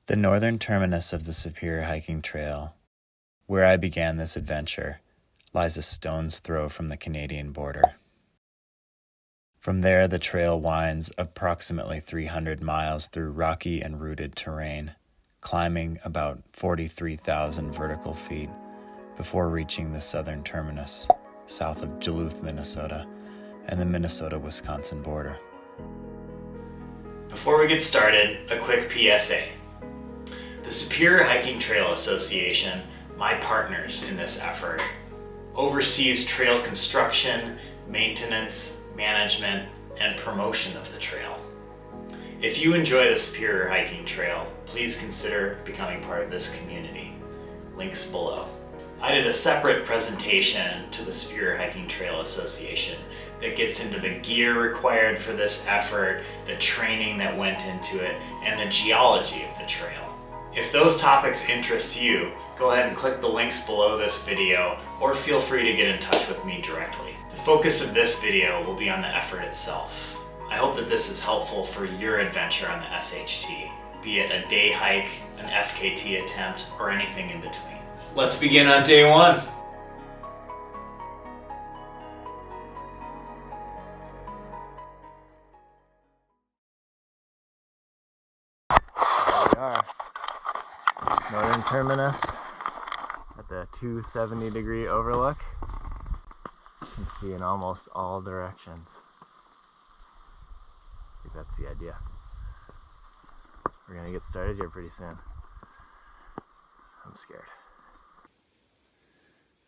The northern terminus of the Superior Hiking Trail, where I began this adventure, lies a stone's throw from the Canadian border. From there, the trail winds approximately 300 miles through rocky and rooted terrain, climbing about 43,000 vertical feet before reaching the southern terminus, south of Duluth, Minnesota, and the Minnesota-Wisconsin border. Before we get started, a quick PSA. The Superior Hiking Trail Association, my partners in this effort, oversees trail construction, maintenance, management, and promotion of the trail. If you enjoy the Superior Hiking Trail, please consider becoming part of this community. Links below. I did a separate presentation to the Superior Hiking Trail Association that gets into the gear required for this effort, the training that went into it, and the geology of the trail. If those topics interest you, go ahead and click the links below this video, or feel free to get in touch with me directly. The focus of this video will be on the effort itself. I hope that this is helpful for your adventure on the SHT, be it a day hike, an FKT attempt, or anything in between. Let's begin on day one. There we are. Northern terminus at the 270-degree overlook. You can see in almost all directions. I think that's the idea. We're gonna get started here pretty soon. I'm scared.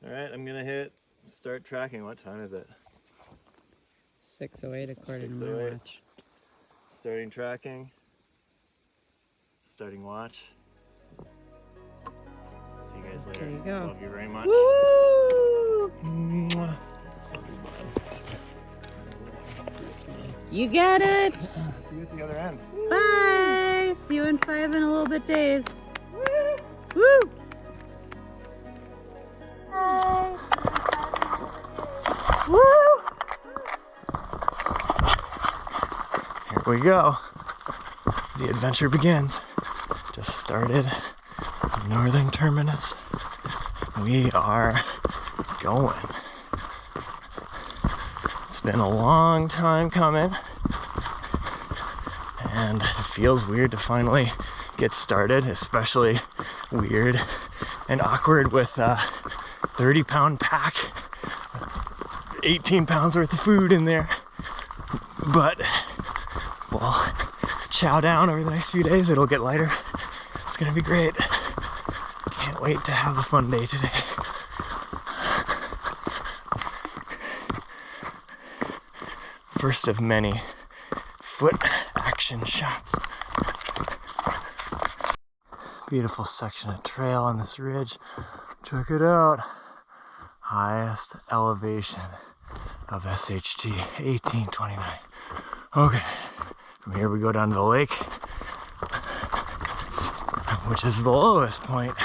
Alright, I'm gonna hit start tracking. What time is it? 6:08 according to my watch. Starting tracking. Starting watch. See you guys later. There you go. Love you very much. Woo! Mwah. You get it! See you at the other end. Bye! See you in 5 and a little bit days. Woo! Woo! Bye! Woo! Here we go. The adventure begins. Just started northern terminus. We are going. It's been a long time coming, and it feels weird to finally get started, especially weird and awkward with a 30-pound pack, 18 pounds worth of food in there. But we'll chow down over the next few days. It'll get lighter. It's gonna be great. Can't wait to have a fun day today. First of many foot action shots. Beautiful section of trail on this ridge. Check it out. Highest elevation of SHT, 1829. Okay, from here we go down to the lake, which is the lowest point,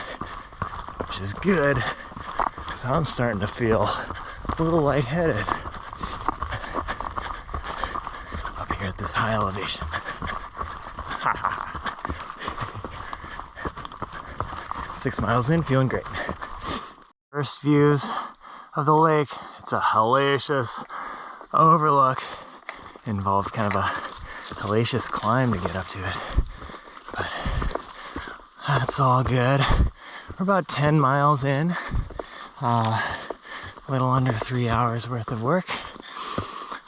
which is good, because I'm starting to feel a little lightheaded up here at this high elevation. 6 miles in, feeling great. First views of the lake. It's a hellacious overlook. Involved kind of a hellacious climb to get up to it, but that's all good. We're about 10 miles in, a little under 3 hours worth of work,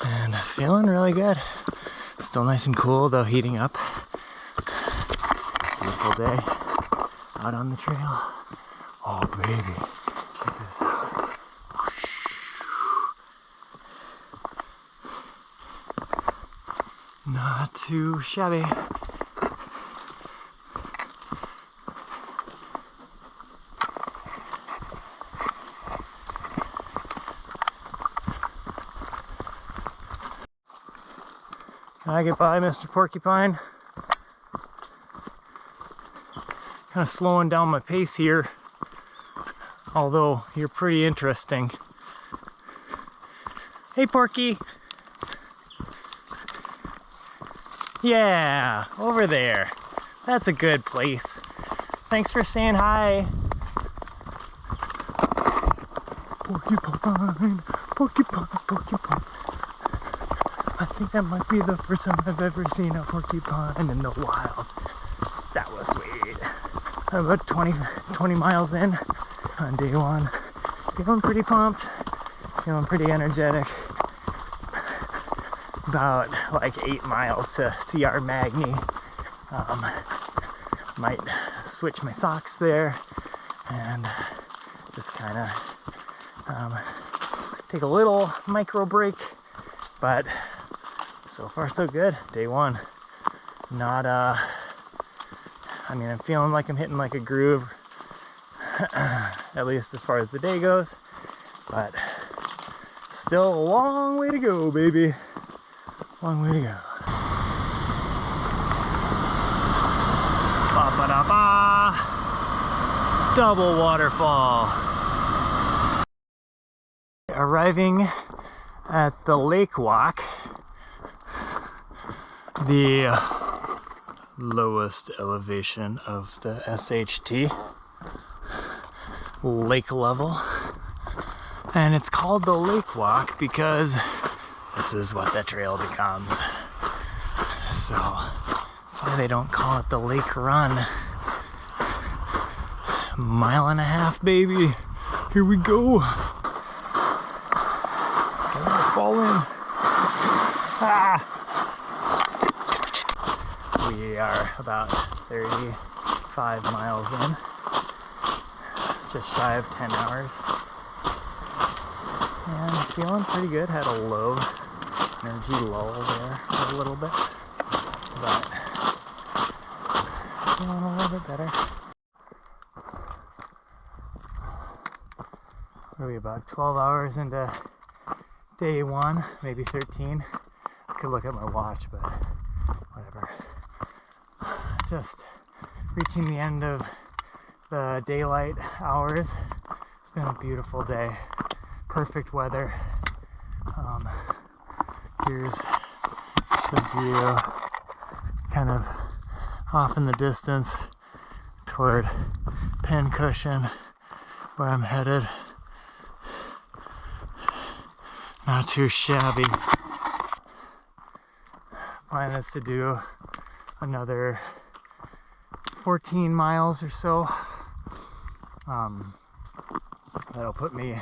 and feeling really good. Still nice and cool, though heating up. Beautiful day out on the trail. Oh baby, check this out. Not Not too shabby. Can I get by, Mr. Porcupine? Kind of slowing down my pace here, although you're pretty interesting. Hey, Porky. Yeah, over there. That's a good place. Thanks for saying hi. Porcupine, porcupine, porcupine. I think that might be the first time I've ever seen a porcupine in the wild. That was sweet. I'm about 20 miles in on day one. Feeling pretty pumped, feeling pretty energetic. About like 8 miles to CR Magni. Might switch my socks there and just kind of take a little micro break, but so far so good. Day one, not I mean, I'm feeling like I'm hitting like a groove, at least as far as the day goes, but still a long way to go, baby. Long way to go. Ba-ba-da-ba. Double waterfall. Arriving at the lake walk, the lowest elevation of the SHT lake level, and it's called the lake walk because this is what the trail becomes. So that's why they don't call it the lake run. 1.5 miles, baby. Here we go. Don't fall in. Ah. We are about 35 miles in, just shy of 10 hours, and feeling pretty good. Had a low energy lull there for a little bit, but feeling a little bit better. What are we, about 12 hours into day one, maybe 13. I could look at my watch, but whatever. Just reaching the end of the daylight hours. It's been a beautiful day, perfect weather. Here's the view kind of off in the distance toward Pincushion, where I'm headed. Not too shabby. Plan is to do another 14 miles or so. That'll put me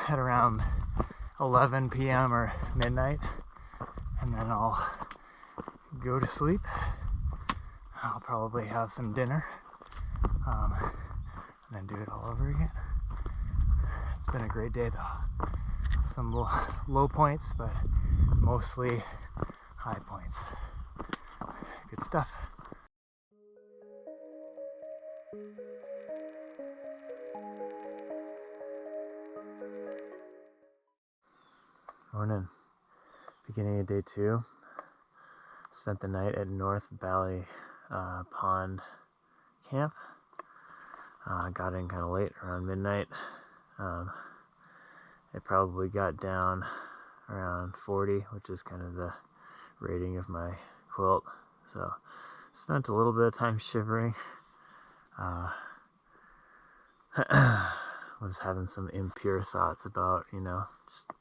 at around 11 p.m. or midnight, and then I'll go to sleep. I'll probably have some dinner, and then do it all over again. It's been a great day though. Some low points, but mostly high points. Good stuff. Morning. Beginning of day 2. Spent the night at North Valley Pond Camp. Got in kind of late, around midnight. It probably got down around 40, which is kind of the rating of my quilt. So spent a little bit of time shivering. Was having some impure thoughts about, just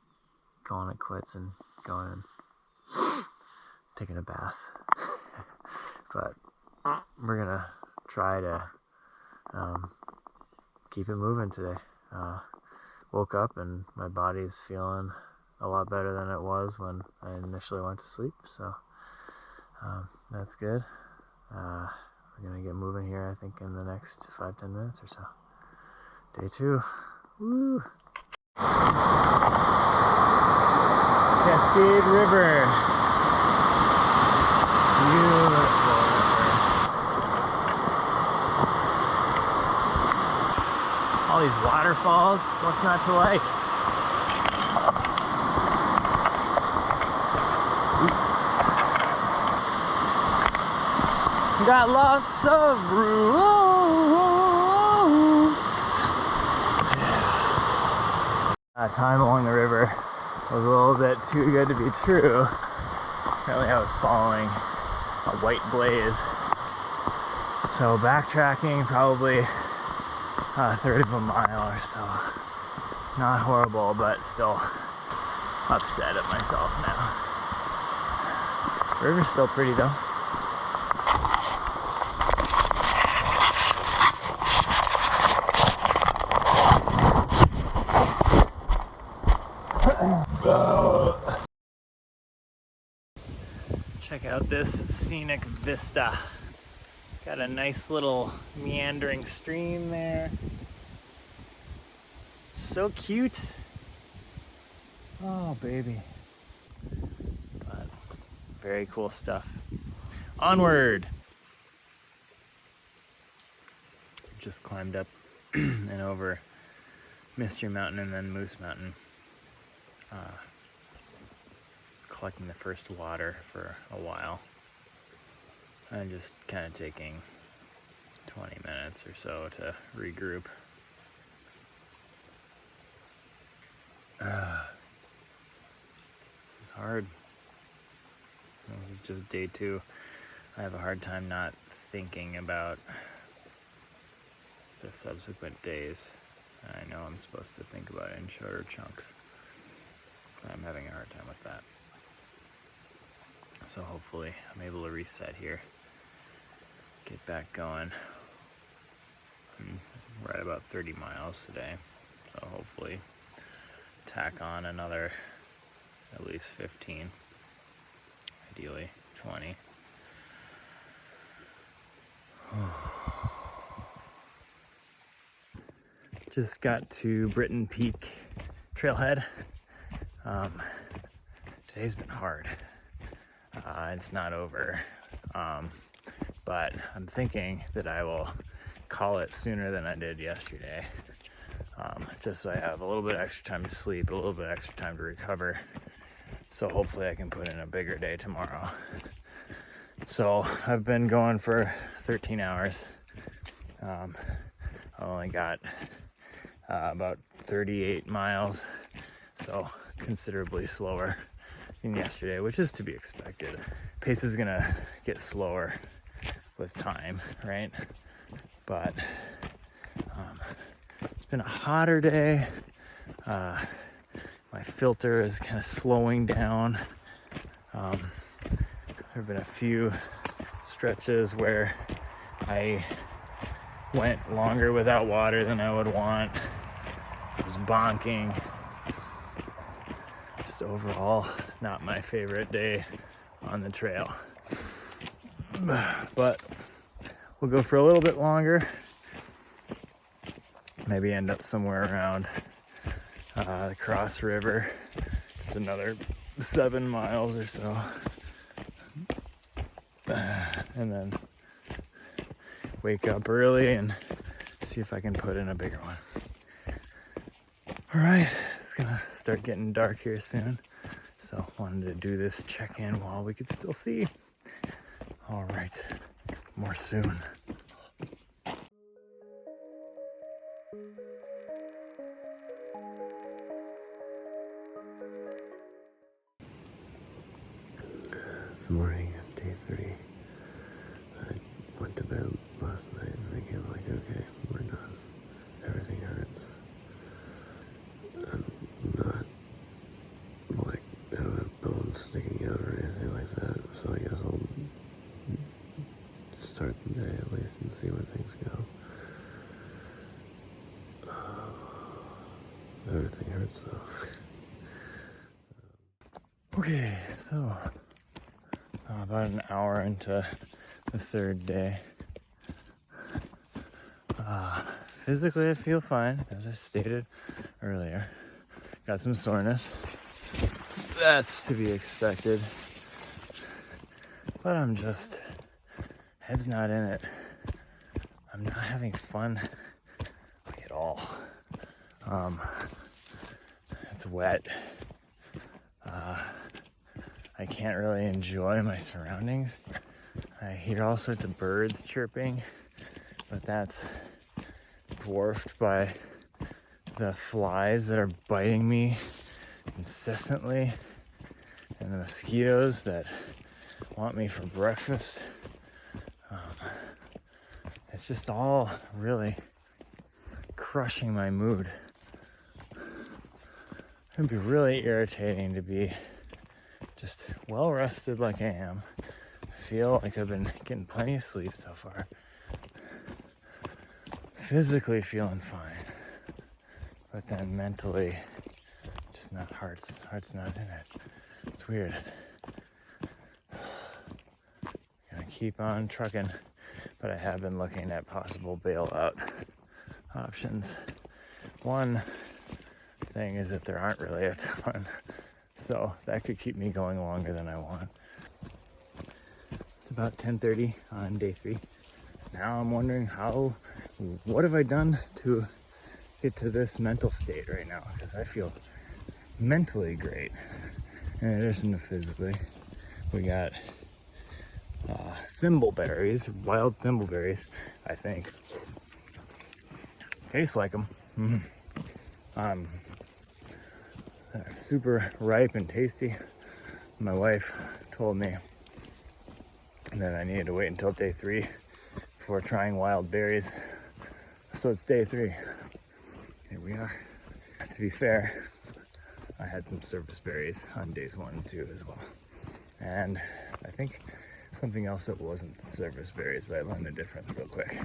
calling it quits and going and taking a bath. But we're gonna try to keep it moving today. Woke up and my body's feeling a lot better than it was when I initially went to sleep, so that's good. We're gonna get moving here, I think, in the next 5-10 minutes or so. Day 2. Woo! Cascade River. these waterfalls. What's not to like? Oops. Got lots of roots. Time along the river was a little bit too good to be true. Apparently I was following a white blaze. So backtracking probably a third of a mile or so. Not horrible, but still upset at myself now. The river's still pretty though. Check out this scenic vista. Got a nice little meandering stream there. It's so cute. Oh, baby. But very cool stuff. Onward! Just climbed up and over Mystery Mountain and then Moose Mountain. Collecting the first water for a while. And just kind of taking 20 minutes or so to regroup. This is hard. This is just day 2. I have a hard time not thinking about the subsequent days. I know I'm supposed to think about it in shorter chunks, but I'm having a hard time with that. So hopefully I'm able to reset here, get back going. We're at about 30 miles today, so hopefully tack on another at least 15, ideally 20. Just got to Britton Peak trailhead. Today's been hard. It's not over, but I'm thinking that I will call it sooner than I did yesterday, just so I have a little bit extra time to sleep, a little bit extra time to recover, so hopefully I can put in a bigger day tomorrow. So I've been going for 13 hours. I only got about 38 miles, so considerably slower than yesterday, which is to be expected. Pace is gonna get slower with time, right? But it's been a hotter day. My filter is kind of slowing down. There have been a few stretches where I went longer without water than I would want. I was bonking. Just overall, not my favorite day on the trail. But we'll go for a little bit longer. Maybe end up somewhere around the Cross River. Just another 7 miles or so. And then wake up early and see if I can put in a bigger one. All right, it's gonna start getting dark here soon, so wanted to do this check-in while we could still see. All right, more soon. It's the morning of day 3. I went to bed last night thinking like, okay, we're done. Everything hurts. I'm not, like, I don't have bones sticking out or anything like that, so I guess I'll start the day at least and see where things go. Everything hurts though. Okay, so about an hour into the 3rd day. Physically I feel fine, as I stated earlier. Got some soreness. That's to be expected. But I'm just, head's not in it. I'm not having fun like at all. It's wet. I can't really enjoy my surroundings. I hear all sorts of birds chirping, but that's dwarfed by the flies that are biting me incessantly and the mosquitoes that want me for breakfast. It's just all really crushing my mood. It'd be really irritating to be just well rested like I am. I feel like I've been getting plenty of sleep so far. Physically feeling fine, but then mentally just not, heart's not in it. It's weird. Gonna keep on trucking, but I have been looking at possible bailout options. One thing is that there aren't really a ton, so that could keep me going longer than I want. It's about 10:30 on day 3. Now I'm wondering what have I done to get to this mental state right now? Because I feel mentally great in addition to physically. We got thimbleberries, wild thimbleberries, I think. Tastes like them. They're super ripe and tasty. My wife told me that I needed to wait until day 3 before trying wild berries. So it's day 3. Here we are. To be fair, I had some service berries on days 1 and 2 as well. And I think something else that wasn't service berries, but I learned the difference real quick.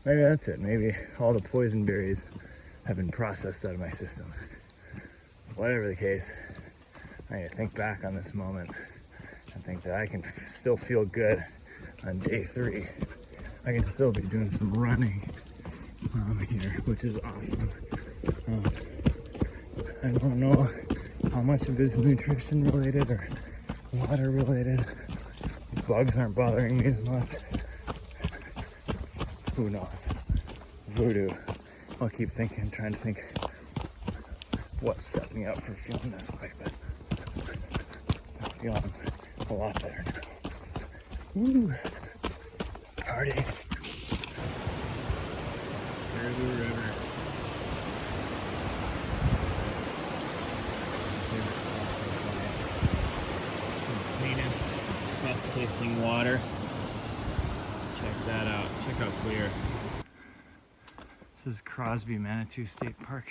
Maybe that's it. Maybe all the poison berries have been processed out of my system. Whatever the case, I need to think back on this moment and think that I can still feel good on day 3. I can still be doing some running here, which is awesome. I don't know how much of it is nutrition related or water related. Bugs aren't bothering me as much. Who knows? Voodoo. I'll keep thinking, trying to think what set me up for feeling this way, but just feeling a lot better now. Woo! Party. There's the river. Favorite spots I find. Some cleanest, best tasting water. Check that out. Check how clear. This is Crosby Manitou State Park,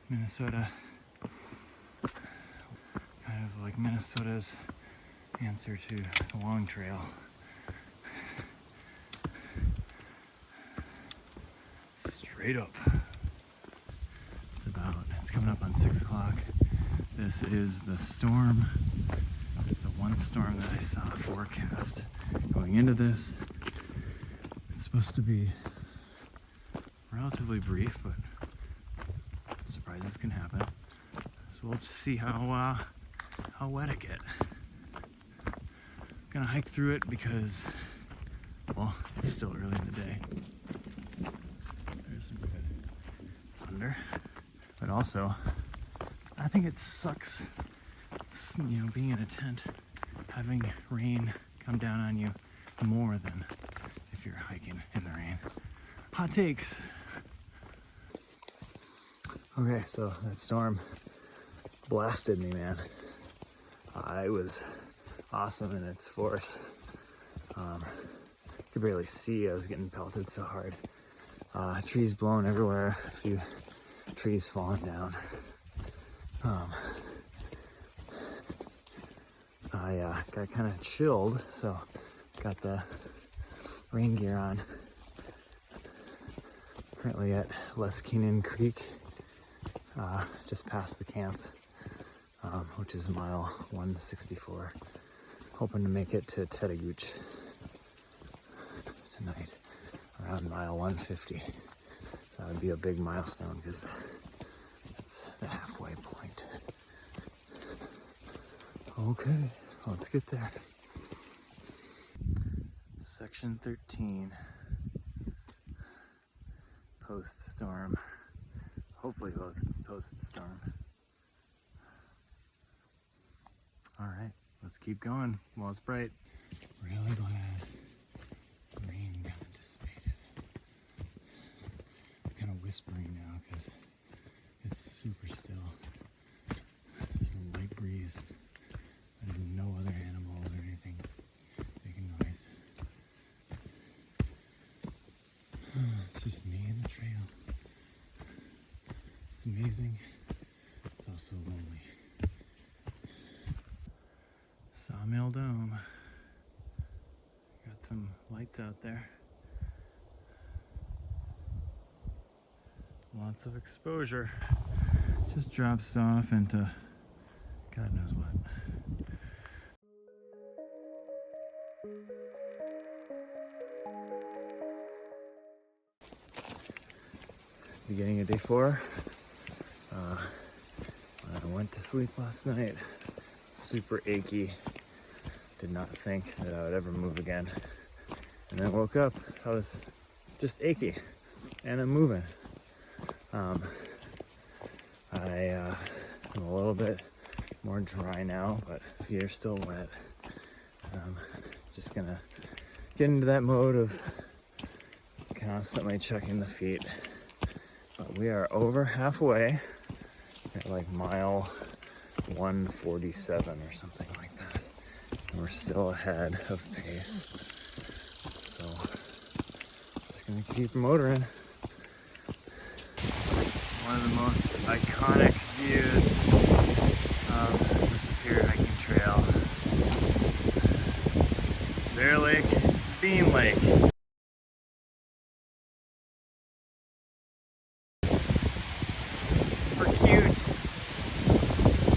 Minnesota. Kind of like Minnesota's answer to the Long Trail. Straight up. It's coming up on 6 o'clock. This is the storm, the one storm that I saw forecast going into this. It's supposed to be relatively brief, but surprises can happen. So we'll just see how wet I get. I'm gonna hike through it because, well, it's still early in the day. There's some good thunder, but also I think it sucks, being in a tent, having rain come down on you more than if you're hiking in the rain. Hot takes. Okay, so that storm blasted me, man. It was awesome in its force. Could barely see, I was getting pelted so hard. Trees blown everywhere, a few trees falling down. I got kind of chilled, so got the rain gear on. Currently at Leskinen Creek, just past the camp, which is mile 164. Hoping to make it to Tetegooch tonight, around mile 150. That would be a big milestone because that's the halfway point. Okay, let's get there. Section 13. post-storm. Hopefully post-storm. All right, let's keep going while it's bright. Really glad rain kind of dissipated. I'm kind of whispering now because it's super still. There's a light breeze. There's no other animals or anything making noise. It's just me and the trail. It's amazing. It's also lonely. Sawmill Dome. Got some lights out there. Lots of exposure. Just drops off into God knows what. Beginning of day 4. When I went to sleep last night, super achy. Did not think that I would ever move again. And then woke up, I was just achy, and I'm moving. I'm a little bit more dry now, but feet are still wet. Just gonna get into that mode of constantly checking the feet. But we are over halfway at like mile 147 or something like that. And we're still ahead of pace. So just gonna keep motoring. One of the most iconic views of the Superior Hiking Trail. Bear Lake, Bean Lake. Super cute.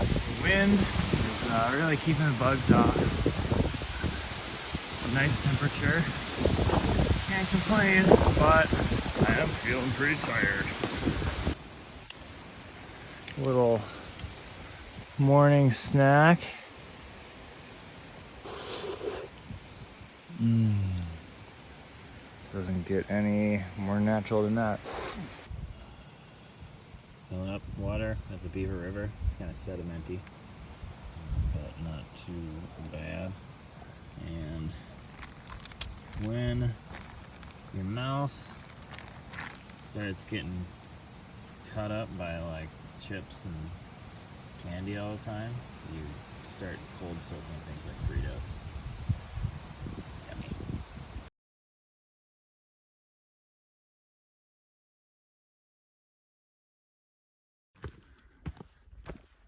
The wind is really keeping the bugs off. It's a nice temperature. Can't complain, but I am feeling pretty tired. Little morning snack. Doesn't get any more natural than that. Filling up water at the Beaver River. It's kind of sedimenty, but not too bad. And when your mouth starts getting cut up by like chips and candy all the time, you start cold soaking things like Fritos. Yummy.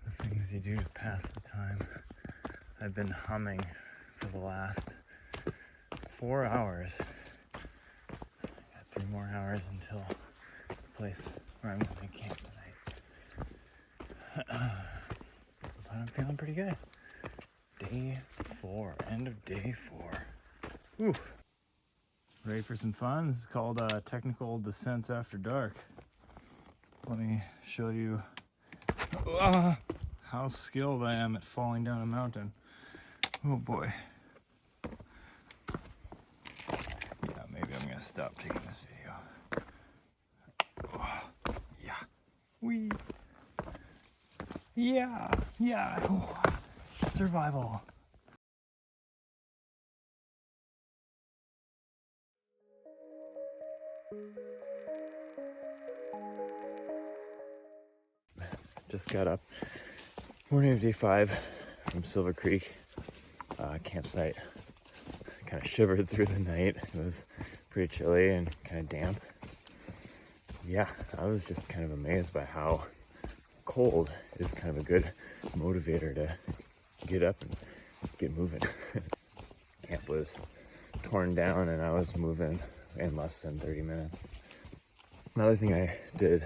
The things you do to pass the time. I've been humming for the last 4 hours. I got 3 more hours until the place where I'm going to camp tonight. But I'm feeling pretty good. Day 4, end of day 4. Whew. Ready for some fun? This is called Technical Descents After Dark. Let me show you how skilled I am at falling down a mountain. Oh boy. Yeah, maybe I'm gonna stop taking this video. Oh, yeah. Wee. Yeah. Oh, survival. Just got up. Morning of day 5 from Silver Creek campsite. Kind of shivered through the night. It was pretty chilly and kind of damp. Yeah, I was just kind of amazed by how cold is kind of a good motivator to get up and get moving. Camp was torn down and I was moving in less than 30 minutes. Another thing I did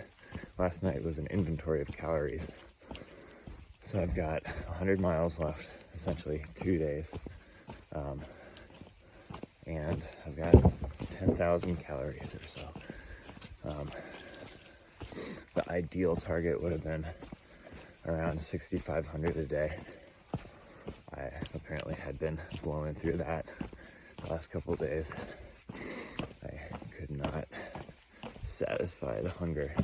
last night was an inventory of calories. So I've got 100 miles left, essentially 2 days. And I've got 10,000 calories or so. The ideal target would have been around 6,500 a day. I apparently had been blowing through that the last couple of days. I could not satisfy the hunger. I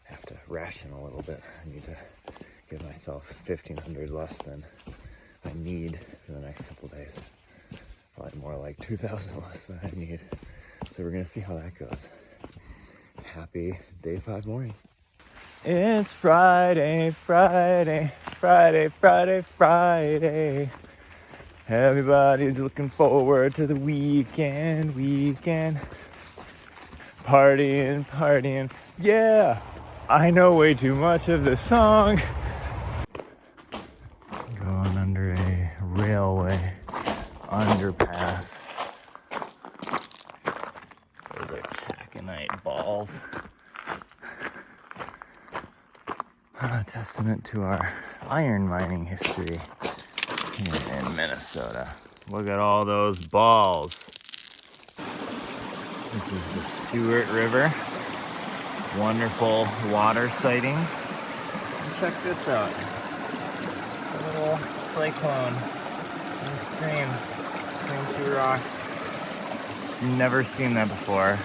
have to ration a little bit. I need to give myself 1,500 less than I need for the next couple days. Probably more like 2,000 less than I need. So we're gonna see how that goes. Happy day 5 morning. It's Friday, Friday, Friday, Friday, Friday. Everybody's looking forward to the weekend. Partying, partying. Yeah, I know way too much of this song. Going under a railway underpass. Those are taconite balls. A testament to our iron mining history here in Minnesota. Look at all those balls. This is the Stewart River. Wonderful water sighting. And check this out. A little cyclone in the stream between 2 rocks. Never seen that before.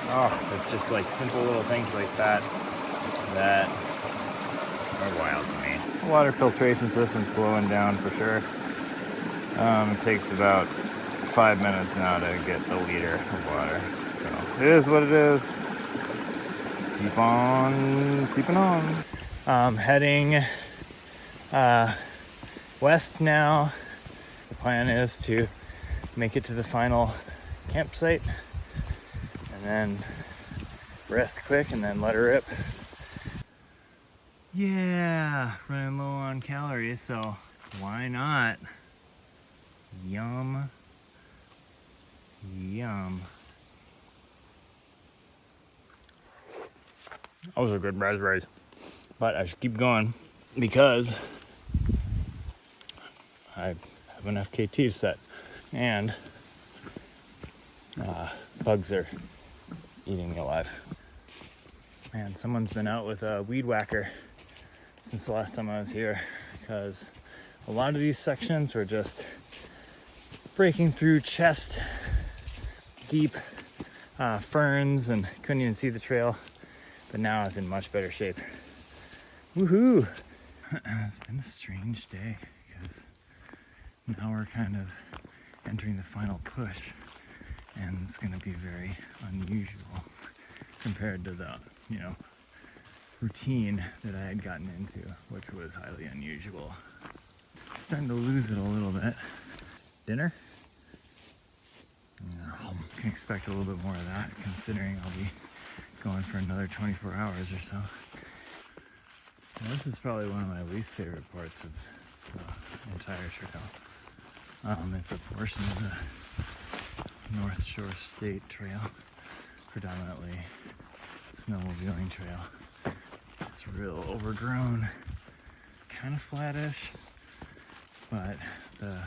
Oh, it's just like simple little things like that that are wild to me. The water filtration system's slowing down for sure. It takes about 5 minutes now to get a liter of water. So it is what it is. Keep on keeping on. Heading west now. The plan is to make it to the final campsite and then rest quick and then let her rip. Yeah, running low on calories, so why not? Yum. Yum. Those are good raspberries. But I should keep going because I have an FKT set and bugs are eating me alive. Man, someone's been out with a weed whacker since the last time I was here because a lot of these sections were just breaking through chest deep ferns and couldn't even see the trail, but now it's in much better shape. Woohoo! It's been a strange day because now we're kind of entering the final push and it's going to be very unusual compared to the, routine that I had gotten into, which was highly unusual. Starting to lose it a little bit. Dinner? Can expect a little bit more of that considering I'll be going for another 24 hours or so. And this is probably one of my least favorite parts of the entire trail. It's a portion of the North Shore State Trail, predominantly snowmobiling trail. It's real overgrown, kind of flattish, but the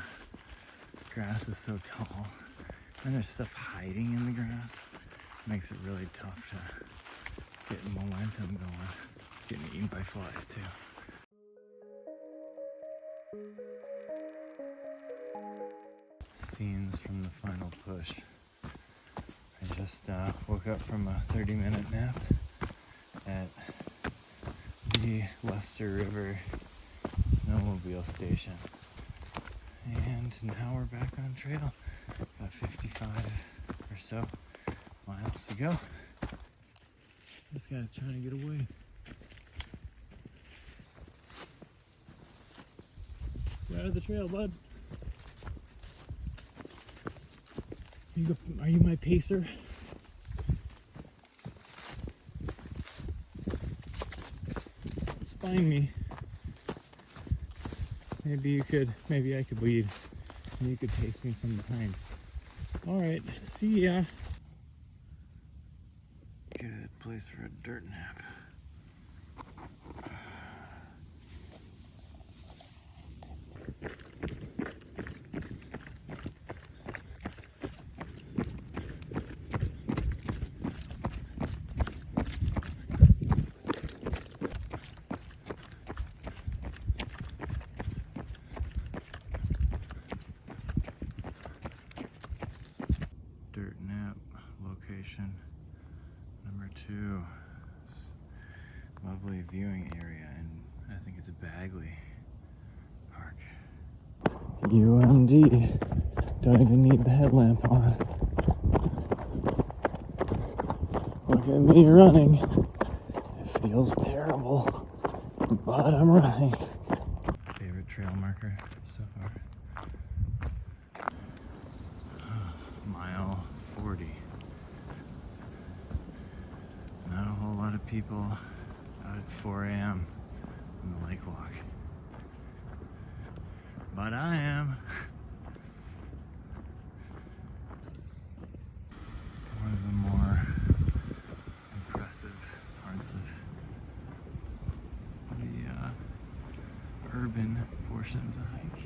grass is so tall and there's stuff hiding in the grass. It makes it really tough to get momentum going. Getting eaten by flies too. Scenes from the final push. I just woke up from a 30-minute nap at the Lester River snowmobile station. And now we're back on trail. Got 55 or so miles to go. This guy's trying to get away. Get out of the trail, bud. Are you my pacer? Spine me. Maybe I could lead. And you could pace me from behind. Alright, see ya. Good place for a dirt nap. Dirt nap location viewing area, and I think it's a Bagley Park. UMD. Don't even need the headlamp on. Look at me running. It feels terrible, but I'm running. Favorite trail marker so far? Mile 40. Not a whole lot of people out at 4 a.m. on the lake walk. But I am. One of the more impressive parts of the urban portion of the hike.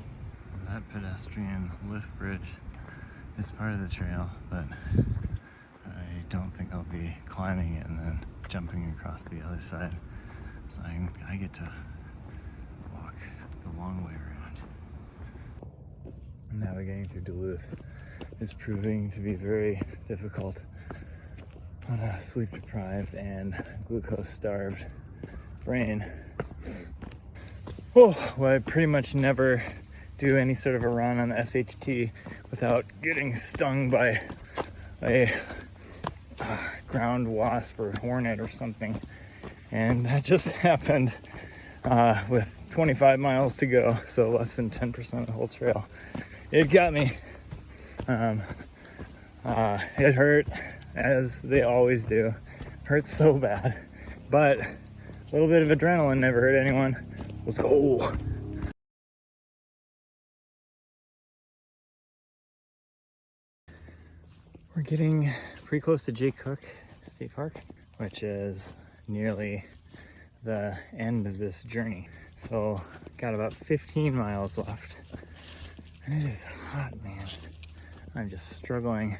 That pedestrian lift bridge is part of the trail, but I don't think I'll be climbing it and then jumping across the other side. So I get to walk the long way around. Navigating through Duluth is proving to be very difficult on a sleep-deprived and glucose-starved brain. Oh, well, I pretty much never do any sort of a run on the SHT without getting stung by a ground wasp or hornet or something. And that just happened with 25 miles to go, so less than 10% of the whole trail. It got me. It hurt, as they always do. Hurts so bad. But a little bit of adrenaline never hurt anyone. Let's go. We're getting pretty close to Jay Cook State Park, which is nearly the end of this journey. So got about 15 miles left. And it is hot, man. I'm just struggling.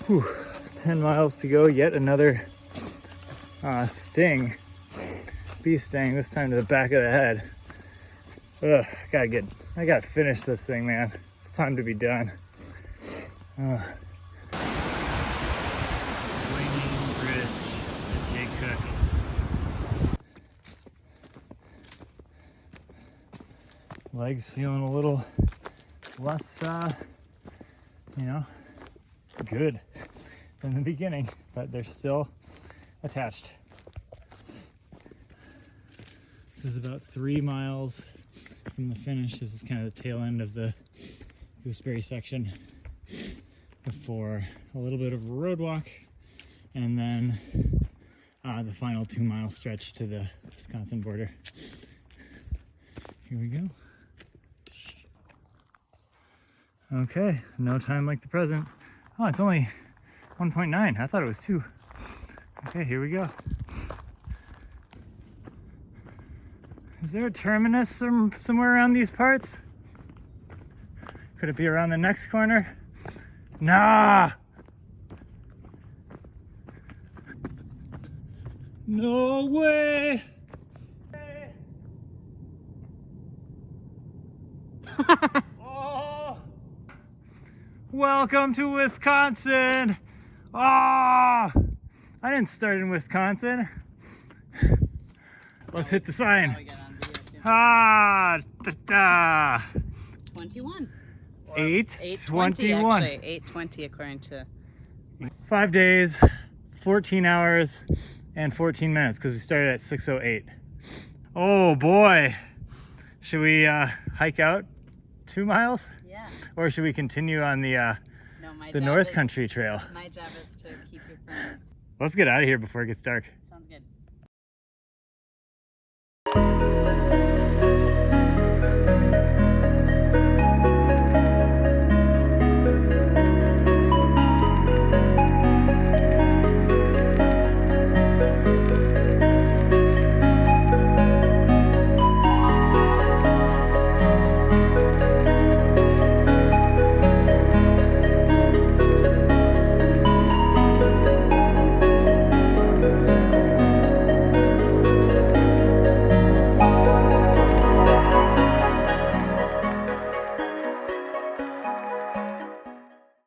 Whew, 10 miles to go, yet another sting. Bee sting, this time to the back of the head. Ugh, I gotta finish this thing, man. It's time to be done. Swinging bridge at Jay Cook. Legs feeling a little less, good than the beginning, but they're still attached. This is about 3 miles from the finish. This is kind of the tail end of the gooseberry section before a little bit of a road walk, and then the final 2 mile stretch to the Wisconsin border. Here we go. Okay, no time like the present. Oh, it's only 1.9. I thought it was 2. Okay, here we go. Is there a terminus somewhere around these parts? Could it be around the next corner? Nah! No way! Oh! Welcome to Wisconsin! Ah! Oh, I didn't start in Wisconsin. Let's hit the sign. Ah! Da-da! 21. 8:21. Actually, 8:20 according to 5 days, 14 hours, and 14 minutes because we started at 6:08. Oh boy, should we hike out 2 miles? Yeah. Or should we continue on the No, North Country Trail? My job is to keep you from. Let's get out of here before it gets dark.